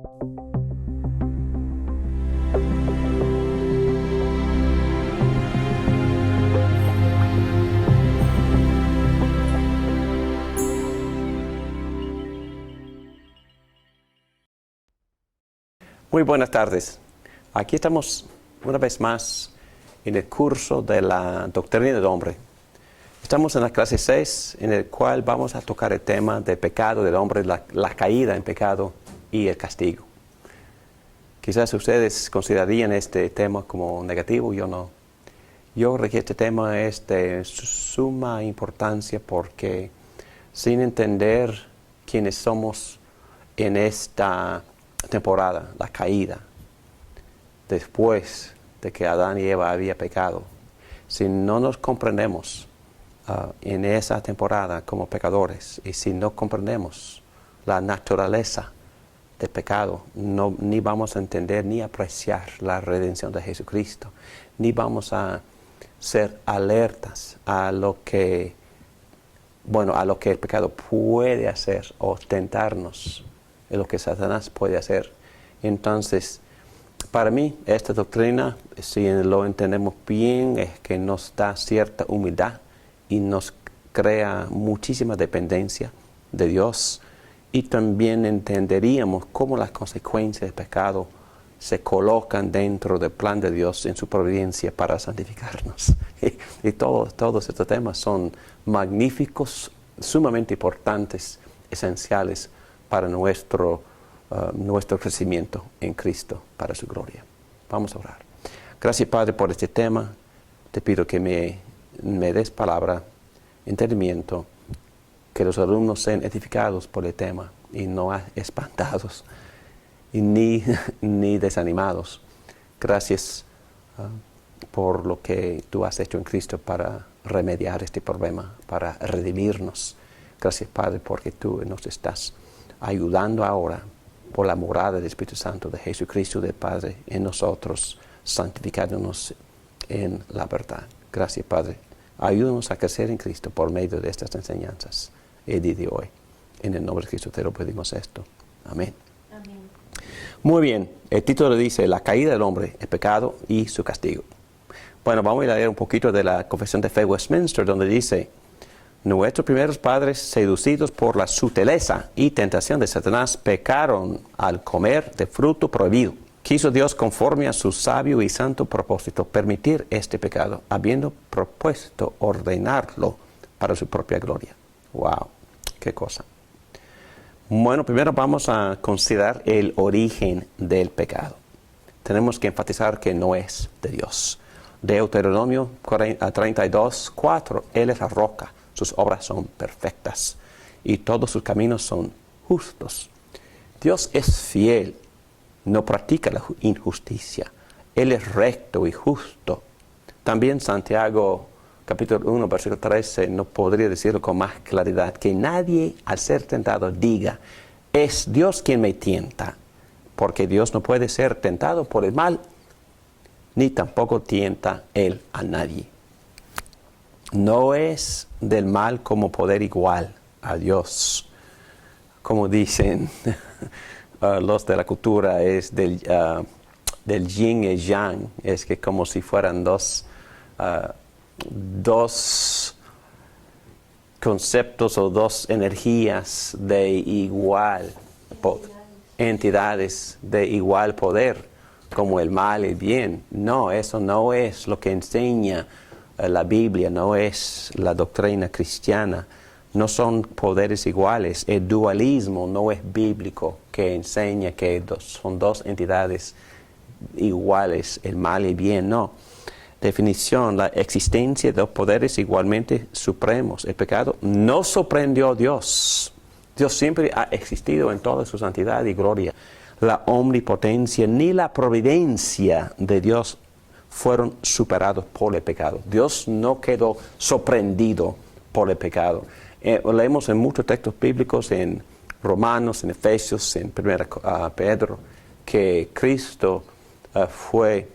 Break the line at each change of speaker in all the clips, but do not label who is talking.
Muy buenas tardes. Aquí estamos una vez más en el curso de la doctrina del hombre. Estamos en la clase 6, en el cual vamos a tocar el tema del pecado del hombre, la caída en pecado y el castigo. Quizás ustedes considerarían este tema como negativo, yo no. Yo creo que este tema es de suma importancia porque sin entender quiénes somos en esta temporada, la caída, después de que Adán y Eva habían pecado, si no nos comprendemos en esa temporada como pecadores y si no comprendemos la naturaleza del pecado, ni vamos a entender ni apreciar la redención de Jesucristo, ni vamos a ser alertas a lo que el pecado puede hacer o tentarnos, de lo que Satanás puede hacer. Entonces, para mí, esta doctrina, si lo entendemos bien, es que nos da cierta humildad y nos crea muchísima dependencia de Dios. Y también entenderíamos cómo las consecuencias del pecado se colocan dentro del plan de Dios en su providencia para santificarnos. Y todos estos temas son magníficos, sumamente importantes, esenciales para nuestro crecimiento en Cristo, para su gloria. Vamos a orar. Gracias, Padre, por este tema. Te pido que me des palabra, entendimiento, que los alumnos sean edificados por el tema y no espantados y ni desanimados. Gracias por lo que tú has hecho en Cristo para remediar este problema, para redimirnos. Gracias, Padre, porque tú nos estás ayudando ahora por la morada del Espíritu Santo de Jesucristo del Padre en nosotros, santificándonos en la verdad. Gracias, Padre. Ayúdanos a crecer en Cristo por medio de estas enseñanzas el día de hoy. En el nombre de Cristo te lo pedimos esto. Amén.
Amén.
Muy bien. El título dice La caída del hombre, el pecado y su castigo. Bueno, vamos a leer un poquito de la Confesión de Fe Westminster, donde dice: nuestros primeros padres, seducidos por la sutileza y tentación de Satanás, pecaron al comer de fruto prohibido. Quiso Dios, conforme a su sabio y santo propósito, permitir este pecado, habiendo propuesto ordenarlo para su propia gloria. ¡Wow! ¡Qué cosa! Bueno, primero vamos a considerar el origen del pecado. Tenemos que enfatizar que no es de Dios. Deuteronomio 32:4, Él es la roca. Sus obras son perfectas y todos sus caminos son justos. Dios es fiel, no practica la injusticia. Él es recto y justo. También Santiago, capítulo 1, versículo 13, no podría decirlo con más claridad, que nadie al ser tentado diga, es Dios quien me tienta, porque Dios no puede ser tentado por el mal, ni tampoco tienta Él a nadie. No es del mal como poder igual a Dios. Como dicen los de la cultura, es del yin y yang. Es que como si fueran dos conceptos o dos energías de igual entidades de igual poder, como el mal y el bien. No, eso no es lo que enseña la Biblia, no es la doctrina cristiana, no son poderes iguales. El dualismo no es bíblico, que enseña que son dos entidades iguales, el mal y el bien, no. Definición: la existencia de dos poderes igualmente supremos. El pecado no sorprendió a Dios. Dios siempre ha existido en toda su santidad y gloria. La omnipotencia ni la providencia de Dios fueron superados por el pecado. Dios no quedó sorprendido por el pecado. Leemos en muchos textos bíblicos, en Romanos, en Efesios, en 1 Pedro, que Cristo fue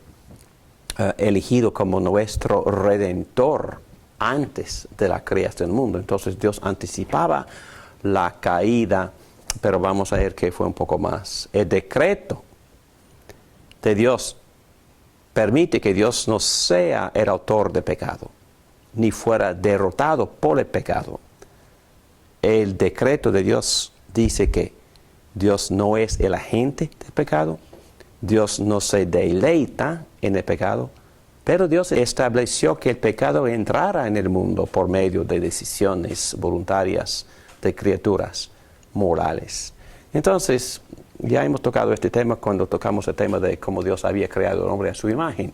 elegido como nuestro Redentor antes de la creación del mundo. Entonces Dios anticipaba la caída pero vamos a ver que fue un poco más. El decreto de Dios permite que Dios no sea el autor de pecado, ni fuera derrotado por el pecado. El decreto de Dios dice que Dios no es el agente del pecado, Dios no se deleita en el pecado, pero Dios estableció que el pecado entrara en el mundo por medio de decisiones voluntarias de criaturas morales. Entonces, ya hemos tocado este tema cuando tocamos el tema de cómo Dios había creado al hombre a su imagen.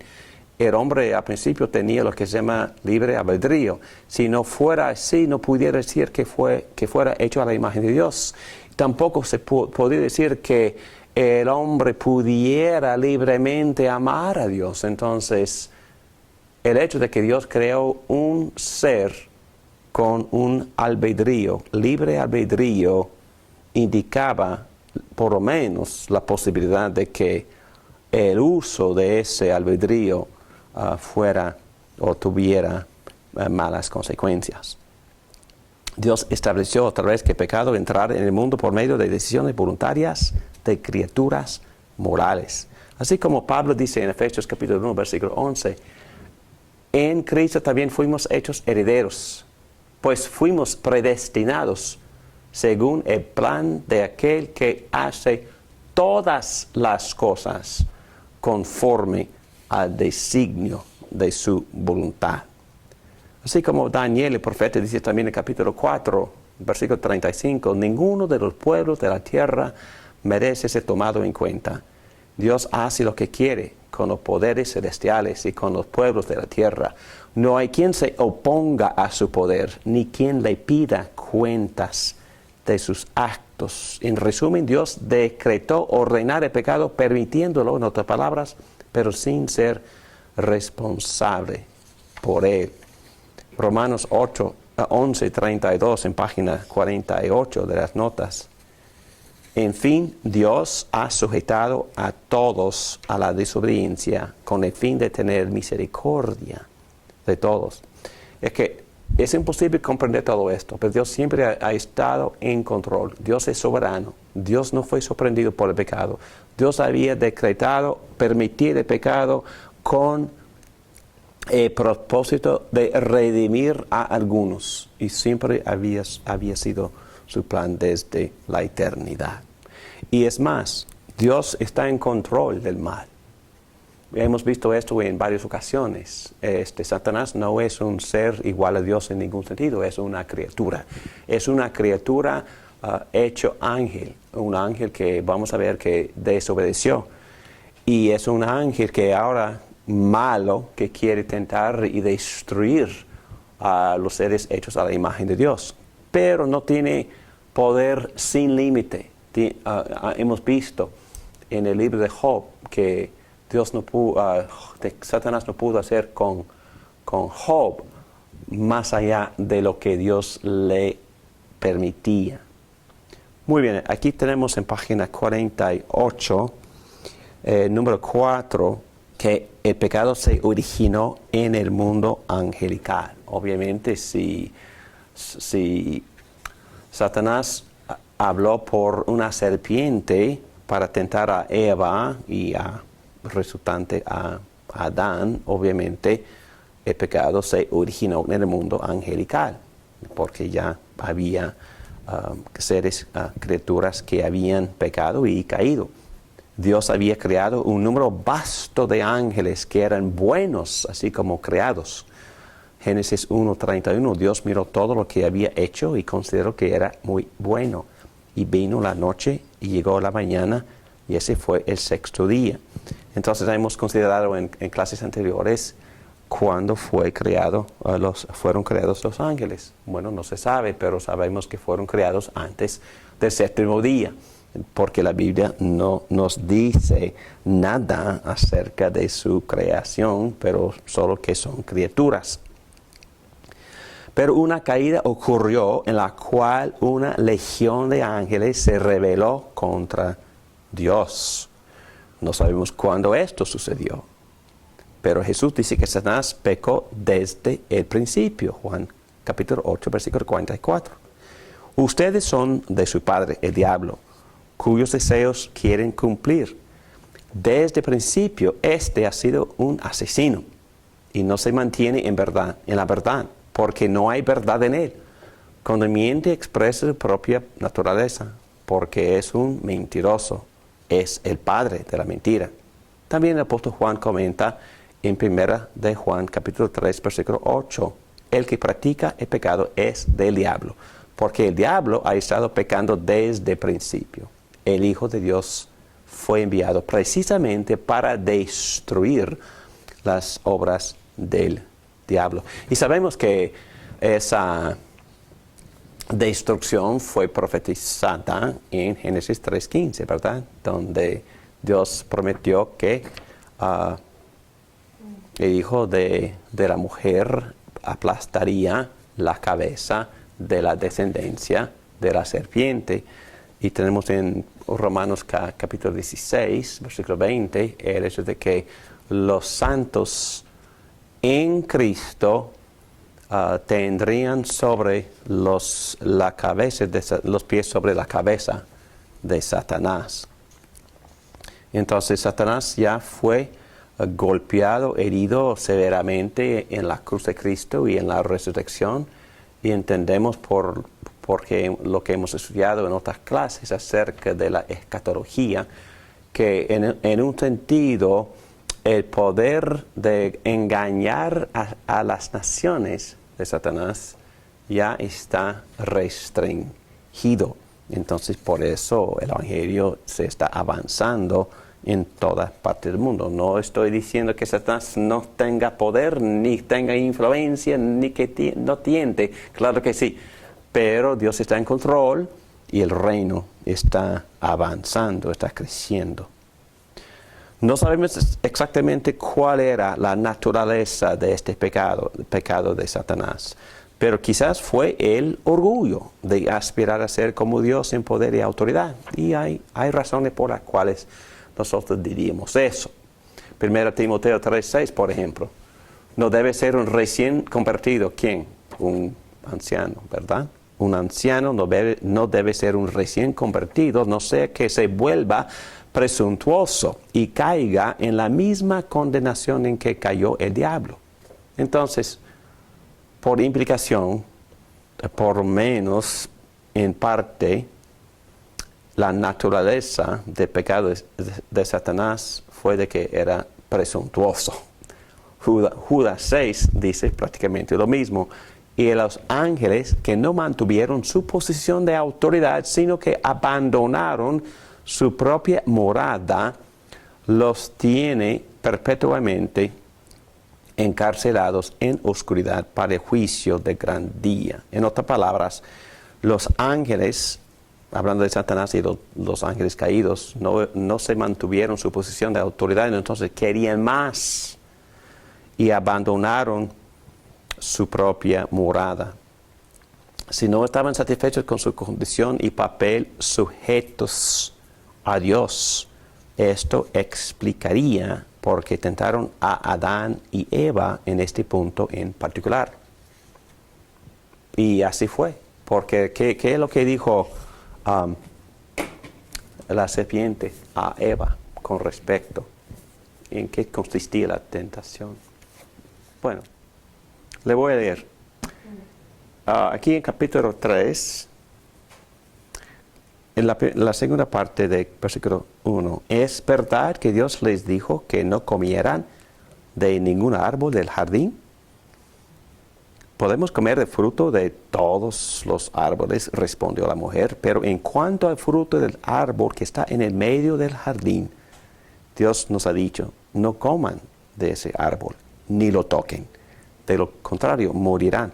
El hombre al principio tenía lo que se llama libre albedrío. Si no fuera así, no pudiera decir que fuera hecho a la imagen de Dios. Tampoco se podría decir que el hombre pudiera libremente amar a Dios. Entonces, el hecho de que Dios creó un ser con un albedrío, libre albedrío, indicaba por lo menos la posibilidad de que el uso de ese albedrío fuera o tuviera malas consecuencias. Dios estableció otra vez que el pecado entrara en el mundo por medio de decisiones voluntarias de criaturas morales. Así como Pablo dice en Efesios capítulo 1, versículo 11, en Cristo también fuimos hechos herederos, pues fuimos predestinados según el plan de aquel que hace todas las cosas conforme al designio de su voluntad. Así como Daniel, el profeta, dice también en el capítulo 4, versículo 35, ninguno de los pueblos de la tierra merece ser tomado en cuenta. Dios hace lo que quiere con los poderes celestiales y con los pueblos de la tierra. No hay quien se oponga a su poder, ni quien le pida cuentas de sus actos. En resumen, Dios decretó ordenar el pecado permitiéndolo, en otras palabras, pero sin ser responsable por él. Romanos 11:32 en página 48 de las notas. En fin, Dios ha sujetado a todos a la desobediencia con el fin de tener misericordia de todos. Es que es imposible comprender todo esto, pero Dios siempre ha estado en control. Dios es soberano. Dios no fue sorprendido por el pecado. Dios había decretado permitir el pecado con el propósito de redimir a algunos. Y siempre había sido su plan desde la eternidad. Y es más, Dios está en control del mal. Hemos visto esto en varias ocasiones. Satanás no es un ser igual a Dios en ningún sentido, es una criatura. Es una criatura hecho ángel, un ángel que vamos a ver que desobedeció. Y es un ángel que ahora malo, que quiere tentar y destruir a los seres hechos a la imagen de Dios. Pero no tiene poder sin límite. Hemos visto en el libro de Job que Satanás no pudo hacer con Job más allá de lo que Dios le permitía. Muy bien, aquí tenemos en página 48, número 4, que el pecado se originó en el mundo angelical. Obviamente, si Satanás habló por una serpiente para tentar a Eva y resultante a Adán, obviamente el pecado se originó en el mundo angelical, porque ya había criaturas que habían pecado y caído. Dios había creado un número vasto de ángeles que eran buenos, así como creados. Génesis 1:31, Dios miró todo lo que había hecho y consideró que era muy bueno. Y vino la noche y llegó la mañana, y ese fue el sexto día. Entonces hemos considerado en clases anteriores cuándo fueron creados los ángeles. Bueno, no se sabe, pero sabemos que fueron creados antes del séptimo día, porque la Biblia no nos dice nada acerca de su creación, pero solo que son criaturas. Pero una caída ocurrió en la cual una legión de ángeles se rebeló contra Dios. No sabemos cuándo esto sucedió, pero Jesús dice que Satanás pecó desde el principio, Juan capítulo 8, versículo 44. Ustedes son de su padre, el diablo, cuyos deseos quieren cumplir. Desde el principio, este ha sido un asesino y no se mantiene en la verdad, porque no hay verdad en él. Cuando miente expresa su propia naturaleza, porque es un mentiroso, es el padre de la mentira. También el apóstol Juan comenta en 1 de Juan capítulo 3 versículo 8, el que practica el pecado es del diablo, porque el diablo ha estado pecando desde el principio. El Hijo de Dios fue enviado precisamente para destruir las obras del diablo. Y sabemos que esa destrucción fue profetizada en Génesis 3:15, ¿verdad? Donde Dios prometió que el hijo de la mujer aplastaría la cabeza de la descendencia de la serpiente. Y tenemos en Romanos capítulo 16, versículo 20, el hecho de que los santos en Cristo tendrían sobre los pies sobre la cabeza de Satanás. Entonces Satanás ya fue golpeado, herido severamente en la cruz de Cristo y en la resurrección, y entendemos porque lo que hemos estudiado en otras clases acerca de la escatología, que en un sentido el poder de engañar a las naciones de Satanás ya está restringido. Entonces por eso el Evangelio se está avanzando en todas partes del mundo. No estoy diciendo que Satanás no tenga poder, ni tenga influencia, ni que no tiente. Claro que sí. Pero Dios está en control y el reino está avanzando, está creciendo. No sabemos exactamente cuál era la naturaleza de este pecado, el pecado de Satanás. Pero quizás fue el orgullo de aspirar a ser como Dios en poder y autoridad. Y hay razones por las cuales nosotros diríamos eso. 1 Timoteo 3:6, por ejemplo. No debe ser un recién convertido. ¿Quién? Un anciano, ¿verdad? Un anciano no debe ser un recién convertido, no sea que se vuelva presuntuoso y caiga en la misma condenación en que cayó el diablo. Entonces, por implicación, por lo menos en parte, la naturaleza del pecado de Satanás fue de que era presuntuoso. Judas 6 dice prácticamente lo mismo. Y a los ángeles que no mantuvieron su posición de autoridad, sino que abandonaron su propia morada, los tiene perpetuamente encarcelados en oscuridad para el juicio de gran día. En otras palabras, los ángeles, hablando de Satanás y los ángeles caídos, no se mantuvieron su posición de autoridad, entonces querían más y abandonaron su propia morada. Si no estaban satisfechos con su condición y papel sujetos a Dios, esto explicaría por qué tentaron a Adán y Eva en este punto en particular. Y así fue, porque ¿qué es lo que dijo la serpiente a Eva con respecto? ¿En qué consistía la tentación? Bueno, le voy a leer. Aquí en capítulo 3, en la segunda parte del versículo 1, ¿es verdad que Dios les dijo que no comieran de ningún árbol del jardín? Podemos comer del fruto de todos los árboles, respondió la mujer, pero en cuanto al fruto del árbol que está en el medio del jardín, Dios nos ha dicho, no coman de ese árbol, ni lo toquen. De lo contrario, morirán.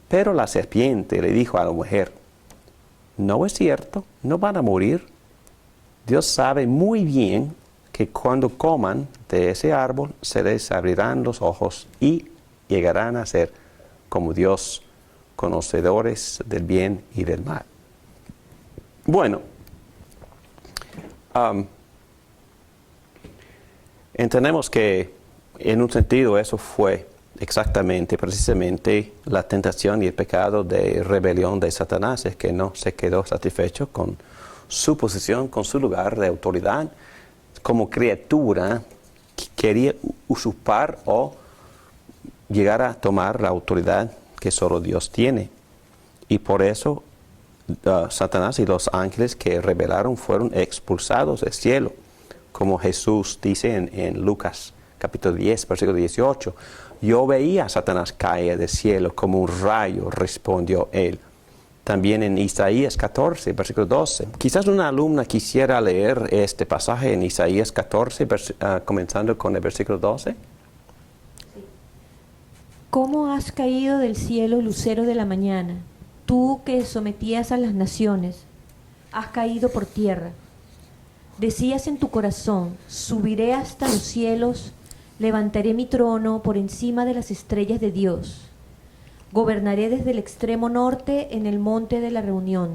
Pero la serpiente le dijo a la mujer, no es cierto, no van a morir. Dios sabe muy bien que cuando coman de ese árbol se les abrirán los ojos y llegarán a ser como Dios, conocedores del bien y del mal. Bueno, entendemos que en un sentido eso fue exactamente, precisamente, la tentación y el pecado de rebelión de Satanás es que no se quedó satisfecho con su posición, con su lugar de autoridad. Como criatura, quería usurpar o llegar a tomar la autoridad que solo Dios tiene. Y por eso Satanás y los ángeles que rebelaron fueron expulsados del cielo, como Jesús dice en Lucas capítulo 10, versículo 18. Yo veía a Satanás caer del cielo como un rayo, respondió él. También en Isaías 14, versículo 12. Quizás una alumna quisiera leer este pasaje en Isaías 14, comenzando con el versículo 12.
¿Cómo has caído del cielo, lucero de la mañana? Tú que sometías a las naciones, has caído por tierra. Decías en tu corazón, subiré hasta los cielos, levantaré mi trono por encima de las estrellas de Dios. Gobernaré desde el extremo norte en el monte de la reunión.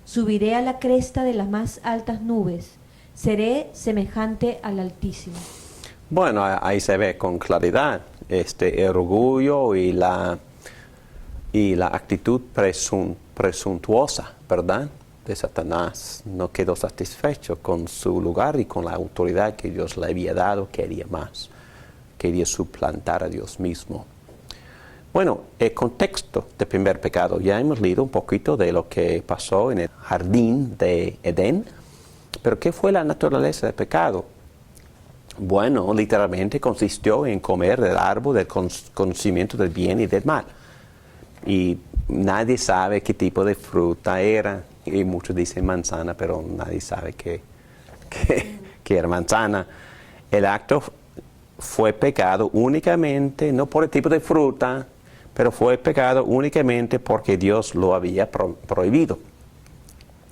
Subiré a la cresta de las más altas nubes. Seré semejante al Altísimo.
Bueno, ahí se ve con claridad el orgullo y la actitud presuntuosa, ¿verdad?, de Satanás. No quedó satisfecho con su lugar y con la autoridad que Dios le había dado, quería más. Quería suplantar a Dios mismo. Bueno, el contexto del primer pecado. Ya hemos leído un poquito de lo que pasó en el jardín de Edén. Pero ¿qué fue la naturaleza del pecado? Bueno, literalmente consistió en comer del árbol del conocimiento del bien y del mal. Y nadie sabe qué tipo de fruta era. Y muchos dicen manzana, pero nadie sabe que era manzana. El acto fue pecado únicamente, no por el tipo de fruta, pero fue pecado únicamente porque Dios lo había prohibido.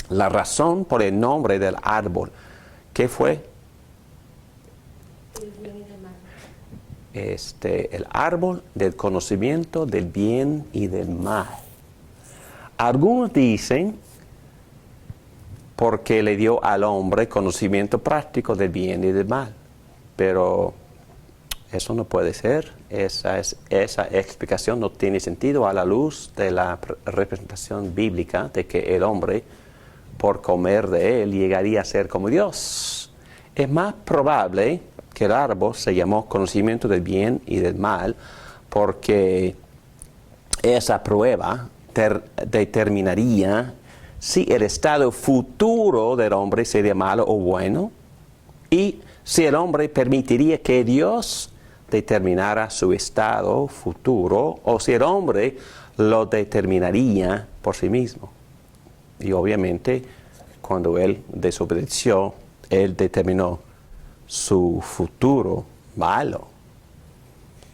La razón por el nombre del árbol, ¿qué fue?
El bien y el mal.
El árbol del conocimiento del bien y del mal. Algunos dicen porque le dio al hombre conocimiento práctico del bien y del mal, pero eso no puede ser. Esa explicación no tiene sentido a la luz de la representación bíblica de que el hombre, por comer de él, llegaría a ser como Dios. Es más probable que el árbol se llamó conocimiento del bien y del mal porque esa prueba determinaría si el estado futuro del hombre sería malo o bueno, y si el hombre permitiría que Dios determinara su estado futuro, o si el hombre lo determinaría por sí mismo. Y obviamente, cuando él desobedeció, él determinó su futuro malo.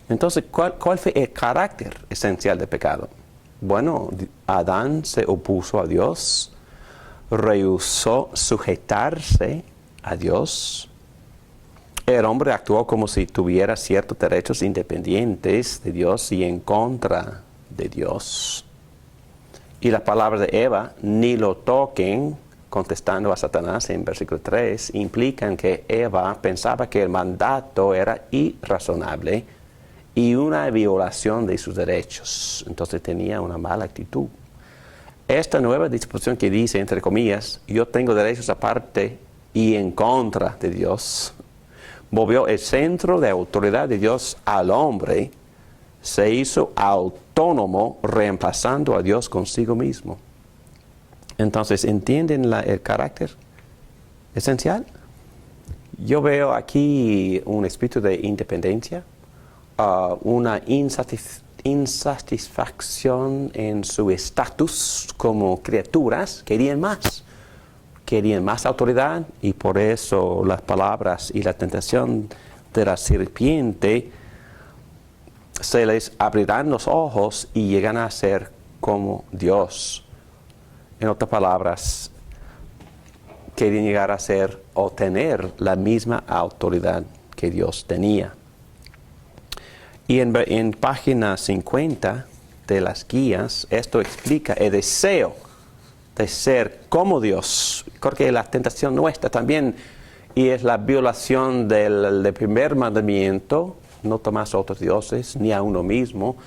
Entonces, ¿cuál fue el carácter esencial del pecado? Bueno, Adán se opuso a Dios, rehusó sujetarse a Dios. El hombre actuó como si tuviera ciertos derechos independientes de Dios y en contra de Dios. Y las palabras de Eva, ni lo toquen, contestando a Satanás en versículo 3, implican que Eva pensaba que el mandato era irrazonable y una violación de sus derechos. Entonces tenía una mala actitud. Esta nueva disposición que dice, entre comillas, yo tengo derechos aparte y en contra de Dios, movió el centro de autoridad de Dios al hombre, se hizo autónomo reemplazando a Dios consigo mismo. Entonces, ¿entienden el carácter esencial? Yo veo aquí un espíritu de independencia, una insatisfacción en su estatus como criaturas. Querían más autoridad, y por eso las palabras y la tentación de la serpiente se les abrirán los ojos y llegan a ser como Dios. En otras palabras, querían llegar a ser o tener la misma autoridad que Dios tenía. Y en página 50 de las guías, esto explica el deseo de ser como Dios. Porque la tentación nuestra también, y es la violación del primer mandamiento, no tomarás otros dioses, ni a uno mismo.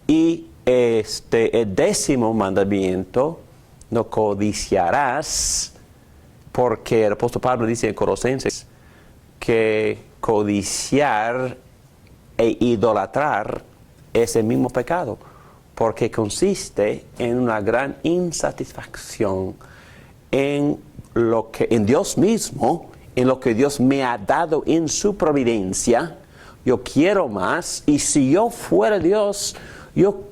Y el 10º mandamiento, no codiciarás, porque el apóstol Pablo dice en Colosenses que codiciar e idolatrar es el mismo pecado, porque consiste en una gran insatisfacción en Dios mismo, en lo que Dios me ha dado en su providencia. Yo quiero más, y si yo fuera Dios, yo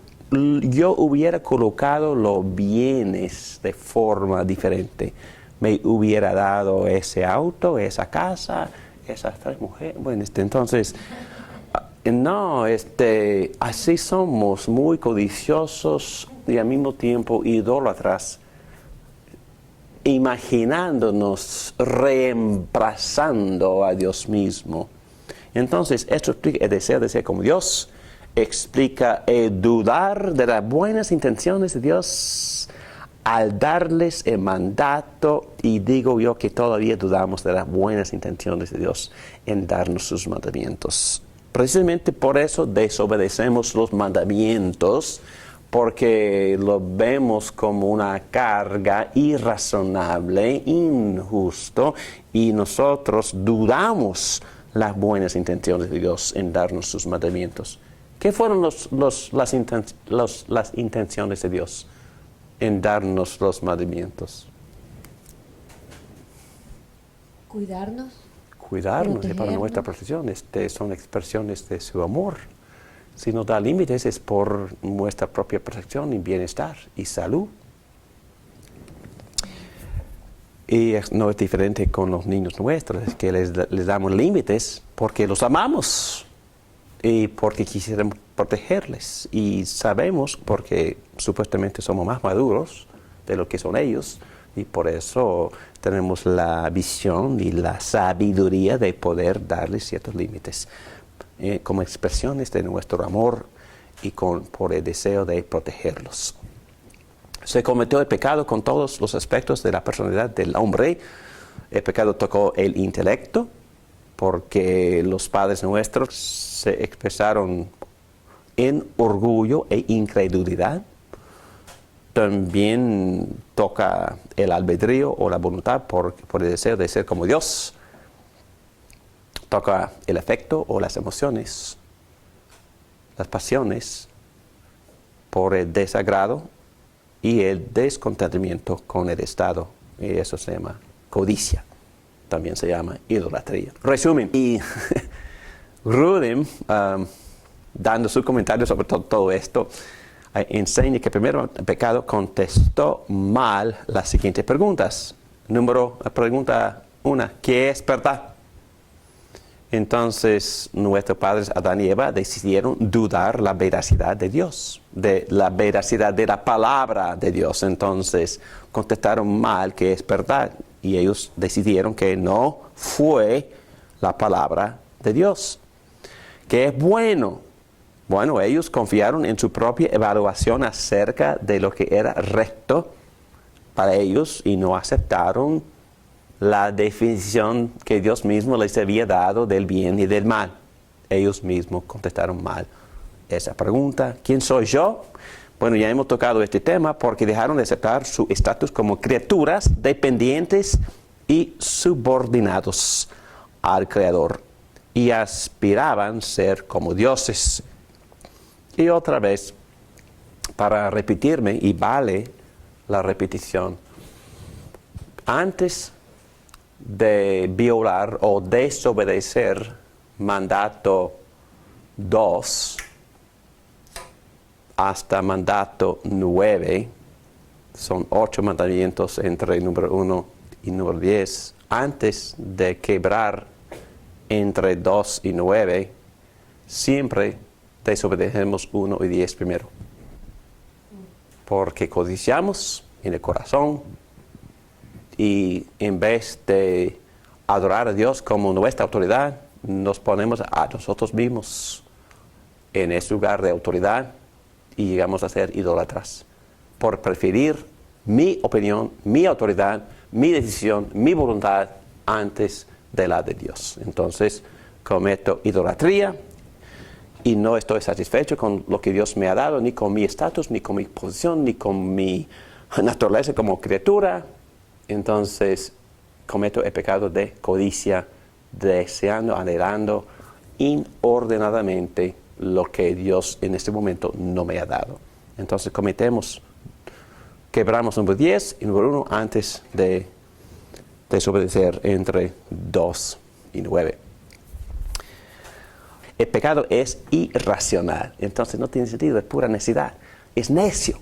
hubiera colocado los bienes de forma diferente. Me hubiera dado ese auto, esa casa, esas 3 mujeres. Bueno, entonces, no, así somos, muy codiciosos y al mismo tiempo idólatras, imaginándonos reemplazando a Dios mismo. Entonces, esto explica el deseo de ser como Dios, explica el dudar de las buenas intenciones de Dios al darles el mandato, y digo yo que todavía dudamos de las buenas intenciones de Dios en darnos sus mandamientos. Precisamente por eso desobedecemos los mandamientos, porque lo vemos como una carga irrazonable, injusto, y nosotros dudamos las buenas intenciones de Dios en darnos sus mandamientos. ¿Qué fueron las intenciones de Dios en darnos los mandamientos?
Cuidarnos
Y para nuestra protección. Son expresiones de su amor. Si nos da límites es por nuestra propia protección y bienestar y salud. Y no es diferente con los niños nuestros, es que les damos límites porque los amamos y porque quisiéramos protegerles. Y sabemos, porque supuestamente somos más maduros de lo que son ellos, y por eso tenemos la visión y la sabiduría de poder darles ciertos límites como expresiones de nuestro amor y por el deseo de protegerlos. Se cometió el pecado con todos los aspectos de la personalidad del hombre. El pecado tocó el intelecto, porque los padres nuestros se expresaron en orgullo e incredulidad. También toca el albedrío o la voluntad por el deseo de ser como Dios. Toca el afecto o las emociones, las pasiones, por el desagrado y el descontentamiento con el estado. Y eso se llama codicia. También se llama idolatría. Resumen. Y Rudin, dando su comentario sobre todo esto, enseña que primero el pecado contestó mal las siguientes preguntas. Pregunta 1, ¿qué es verdad? Entonces, nuestros padres Adán y Eva decidieron dudar la veracidad de Dios, de la veracidad de la palabra de Dios. Entonces, contestaron mal que es verdad, y ellos decidieron que no fue la palabra de Dios. ¿Qué es bueno? Bueno, ellos confiaron en su propia evaluación acerca de lo que era recto para ellos y no aceptaron la definición que Dios mismo les había dado del bien y del mal. Ellos mismos contestaron mal esa pregunta. ¿Quién soy yo? Bueno, ya hemos tocado este tema porque dejaron de aceptar su estatus como criaturas dependientes y subordinados al Creador y aspiraban ser como dioses. Y otra vez, para repetirme, y vale la repetición, antes de violar o desobedecer mandato 2 hasta mandato 9, son 8 mandamientos entre el número 1 y número 10, antes de quebrar entre 2 y 9, siempre desobedecemos 1 y 10 primero. Porque codiciamos en el corazón y en vez de adorar a Dios como nuestra autoridad, nos ponemos a nosotros mismos en ese lugar de autoridad y llegamos a ser idólatras por preferir mi opinión, mi autoridad, mi decisión, mi voluntad antes de la de Dios. Entonces cometo idolatría, y no estoy satisfecho con lo que Dios me ha dado, ni con mi estatus, ni con mi posición, ni con mi naturaleza como criatura, entonces cometo el pecado de codicia, deseando, anhelando inordenadamente lo que Dios en este momento no me ha dado. Entonces quebramos número 10 y número 1 antes de desobedecer entre 2 y 9. El pecado es irracional, entonces no tiene sentido, es pura necedad, es necio.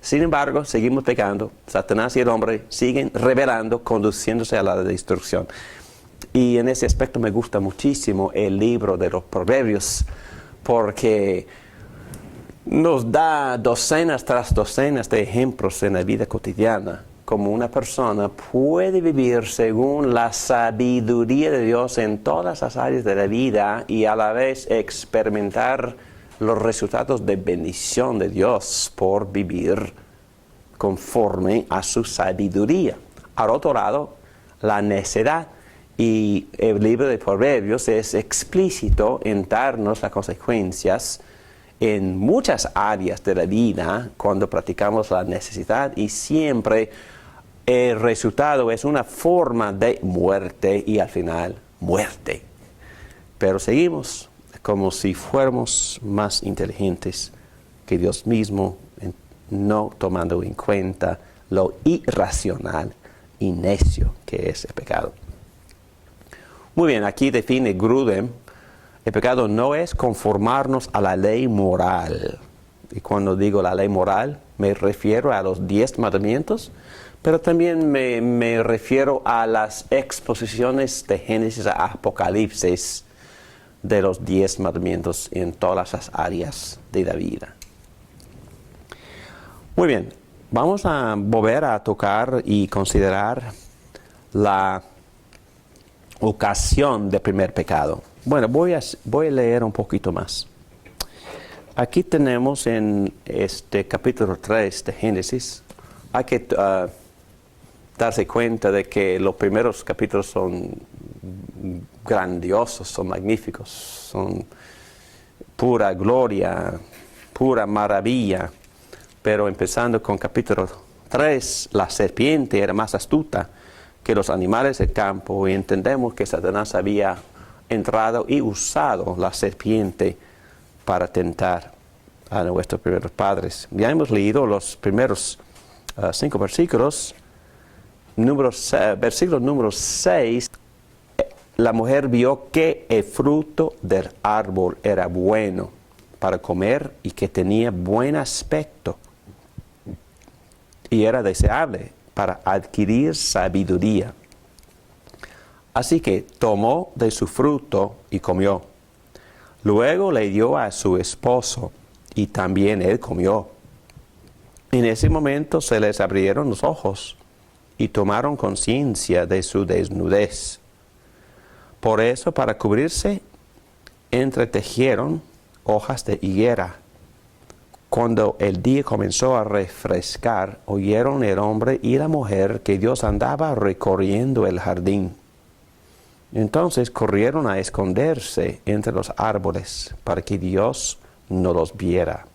Sin embargo, seguimos pecando, Satanás y el hombre siguen rebelando, conduciéndose a la destrucción. Y en ese aspecto me gusta muchísimo el libro de los Proverbios, porque nos da docenas tras docenas de ejemplos en la vida cotidiana, como una persona puede vivir según la sabiduría de Dios en todas las áreas de la vida y a la vez experimentar los resultados de bendición de Dios por vivir conforme a su sabiduría. Al otro lado, la necedad. Y el libro de Proverbios es explícito en darnos las consecuencias en muchas áreas de la vida cuando practicamos la necesidad, y siempre el resultado es una forma de muerte y al final muerte. Pero seguimos como si fuéramos más inteligentes que Dios mismo, no tomando en cuenta lo irracional y necio que es el pecado. Muy bien, aquí define Grudem, el pecado no es conformarnos a la ley moral. Y cuando digo la ley moral, me refiero a los 10 mandamientos, pero también me refiero a las exposiciones de Génesis a Apocalipsis de los 10 mandamientos en todas las áreas de la vida. Muy bien, vamos a volver a tocar y considerar la ocasión del primer pecado. Bueno, voy a leer un poquito más. Aquí tenemos en este capítulo 3 de Génesis, hay que darse cuenta de que los primeros capítulos son grandiosos, son magníficos, son pura gloria, pura maravilla. Pero empezando con capítulo 3, la serpiente era más astuta que los animales del campo, y entendemos que Satanás había entrado y usado la serpiente para tentar a nuestros primeros padres. Ya hemos leído los primeros 5 versículos. Versículo número 6, la mujer vio que el fruto del árbol era bueno para comer y que tenía buen aspecto y era deseable para adquirir sabiduría. Así que tomó de su fruto y comió. Luego le dio a su esposo y también él comió. En ese momento se les abrieron los ojos y tomaron conciencia de su desnudez. Por eso, para cubrirse, entretejieron hojas de higuera. Cuando el día comenzó a refrescar, oyeron el hombre y la mujer que Dios andaba recorriendo el jardín. Entonces corrieron a esconderse entre los árboles para que Dios no los viera.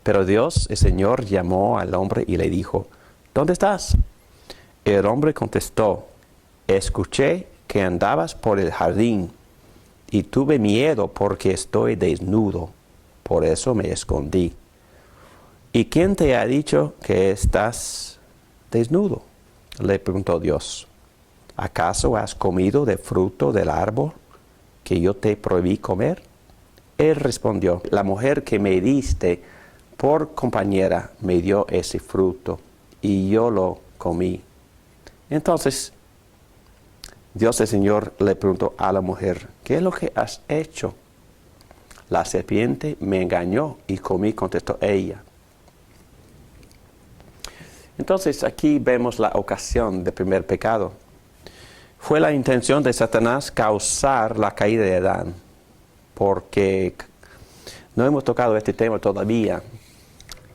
Pero Dios, el Señor, llamó al hombre y le dijo: ¿Dónde estás? El hombre contestó: escuché que andabas por el jardín y tuve miedo porque estoy desnudo. Por eso me escondí. ¿Y quién te ha dicho que estás desnudo?, le preguntó Dios. ¿Acaso has comido del fruto del árbol que yo te prohibí comer? Él respondió: la mujer que me diste por compañera me dio ese fruto y yo lo comí. Entonces Dios el Señor le preguntó a la mujer: ¿qué es lo que has hecho? La serpiente me engañó y comí, contestó ella. Entonces aquí vemos la ocasión del primer pecado. Fue la intención de Satanás causar la caída de Adán, porque no hemos tocado este tema todavía,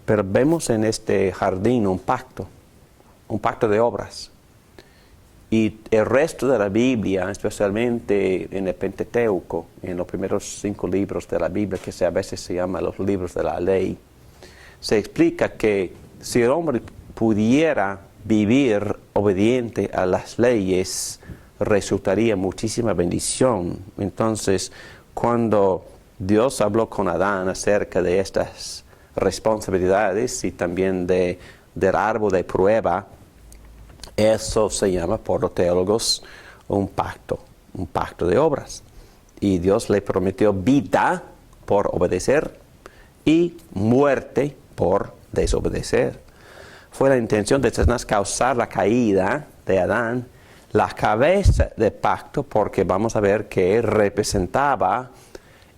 pero vemos en este jardín un pacto de obras. Y el resto de la Biblia, especialmente en el Pentateuco, en los primeros 5 libros de la Biblia, que a veces se llaman los libros de la ley, se explica que si el hombre pudiera vivir obediente a las leyes, resultaría muchísima bendición. Entonces, cuando Dios habló con Adán acerca de estas responsabilidades y también del árbol de prueba, eso se llama por los teólogos un pacto de obras. Y Dios le prometió vida por obedecer y muerte por desobedecer. Fue la intención de Satanás causar la caída de Adán, la cabeza del pacto, porque vamos a ver que representaba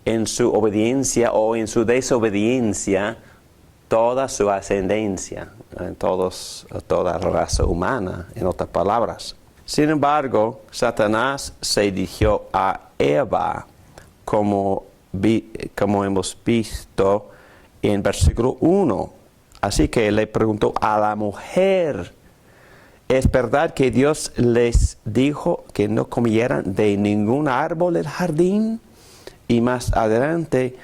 en su obediencia o en su desobediencia toda su ascendencia, toda la raza humana, en otras palabras. Sin embargo, Satanás se dirigió a Eva, como hemos visto en versículo 1. Así que le preguntó a la mujer, ¿es verdad que Dios les dijo que no comieran de ningún árbol del jardín? Y más adelante,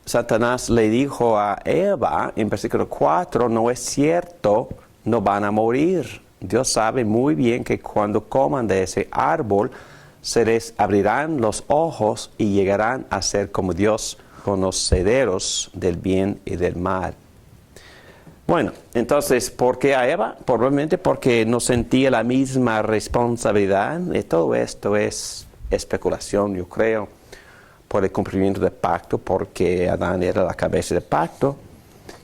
Satanás le dijo a Eva, en versículo 4, no es cierto, no van a morir. Dios sabe muy bien que cuando coman de ese árbol, se les abrirán los ojos y llegarán a ser como Dios, conocedores del bien y del mal. Bueno, entonces, ¿por qué a Eva? Probablemente porque no sentía la misma responsabilidad. Y todo esto es especulación, yo creo, por el cumplimiento del pacto, porque Adán era la cabeza del pacto.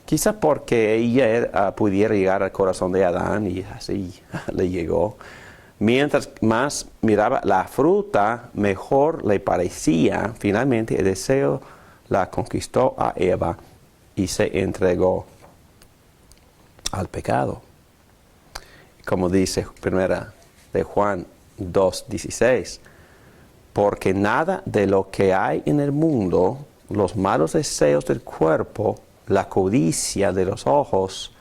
Quizá porque ella pudiera llegar al corazón de Adán y así le llegó. Mientras más miraba la fruta, mejor le parecía. Finalmente el deseo la conquistó a Eva y se entregó al pecado. Como dice primera de Juan 2:16, porque nada de lo que hay en el mundo, los malos deseos del cuerpo, la codicia de los ojos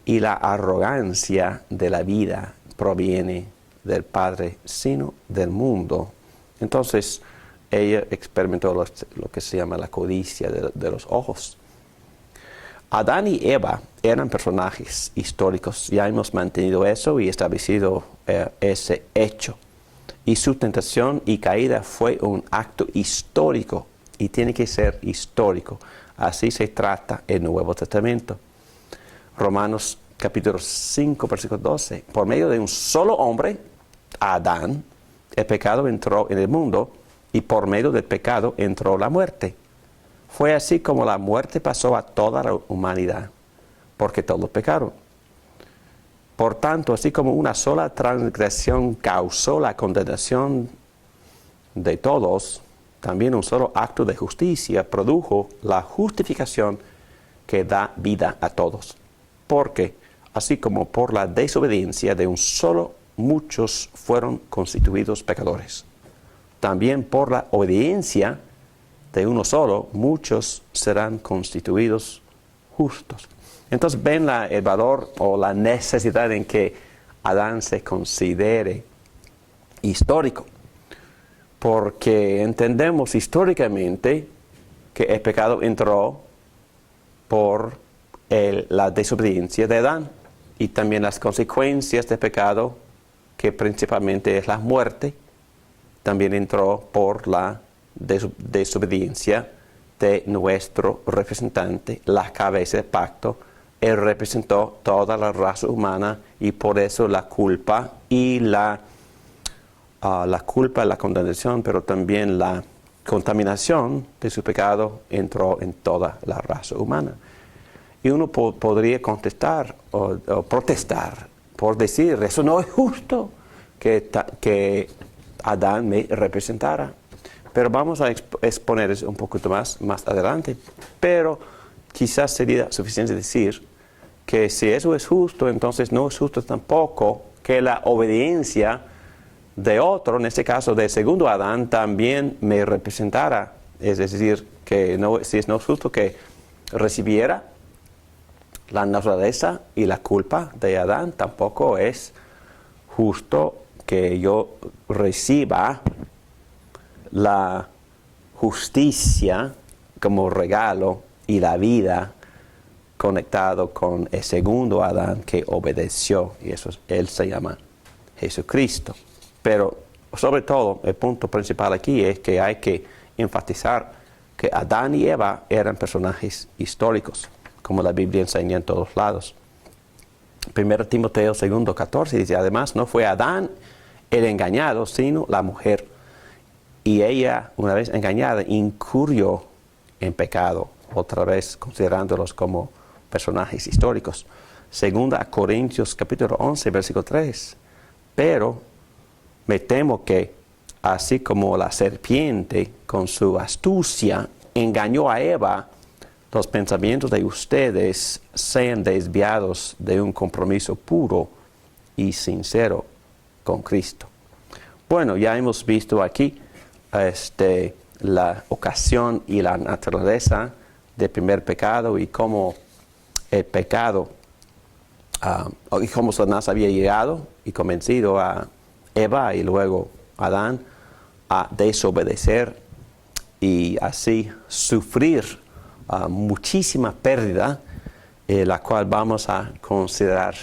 y la arrogancia de la vida proviene del Padre, sino del mundo. Entonces, ella experimentó lo que se llama la codicia de los ojos. Adán y Eva eran personajes históricos. Ya hemos mantenido eso y establecido ese hecho. Y su tentación y caída fue un acto histórico y tiene que ser histórico. Así se trata el Nuevo Testamento. Romanos capítulo 5, versículo 12. Por medio de un solo hombre, Adán, el pecado entró en el mundo y por medio del pecado entró la muerte. Fue así como la muerte pasó a toda la humanidad, porque todos pecaron. Por tanto, así como una sola transgresión causó la condenación de todos, también un solo acto de justicia produjo la justificación que da vida a todos. Porque, así como por la desobediencia de un solo, muchos fueron constituidos pecadores, también por la obediencia de uno solo, muchos serán constituidos justos. Entonces ven el valor o la necesidad en que Adán se considere histórico, porque entendemos históricamente que el pecado entró por la desobediencia de Adán y también las consecuencias del pecado, que principalmente es la muerte, también entró por la desobediencia de nuestro representante, la cabeza del pacto. Él representó toda la raza humana y por eso la culpa y la condenación, pero también la contaminación de su pecado entró en toda la raza humana. Y uno podría contestar o protestar por decir, eso no es justo que Adán me representara. Pero vamos a exponer eso un poquito más adelante. Pero quizás sería suficiente decir que si eso es justo, entonces no es justo tampoco que la obediencia de otro, en este caso del segundo Adán, también me representara. Es decir, que si no es justo que recibiera la naturaleza y la culpa de Adán, tampoco es justo que yo reciba la justicia como regalo y la vida conectado con el segundo Adán que obedeció, y eso él se llama Jesucristo. Pero sobre todo el punto principal aquí es que hay que enfatizar que Adán y Eva eran personajes históricos, como la Biblia enseña en todos lados. 1 Timoteo 2:14 dice, además no fue Adán el engañado, sino la mujer. Y ella, una vez engañada, incurrió en pecado, otra vez considerándolos como personajes históricos. 2 Corintios capítulo 11, versículo 3. Pero me temo que, así como la serpiente con su astucia engañó a Eva, los pensamientos de ustedes sean desviados de un compromiso puro y sincero con Cristo. Bueno, ya hemos visto aquí la ocasión y la naturaleza del primer pecado y cómo el pecado, y cómo Satanás había llegado y convencido a Eva y luego a Adán a desobedecer y así sufrir muchísima pérdida, la cual vamos a considerar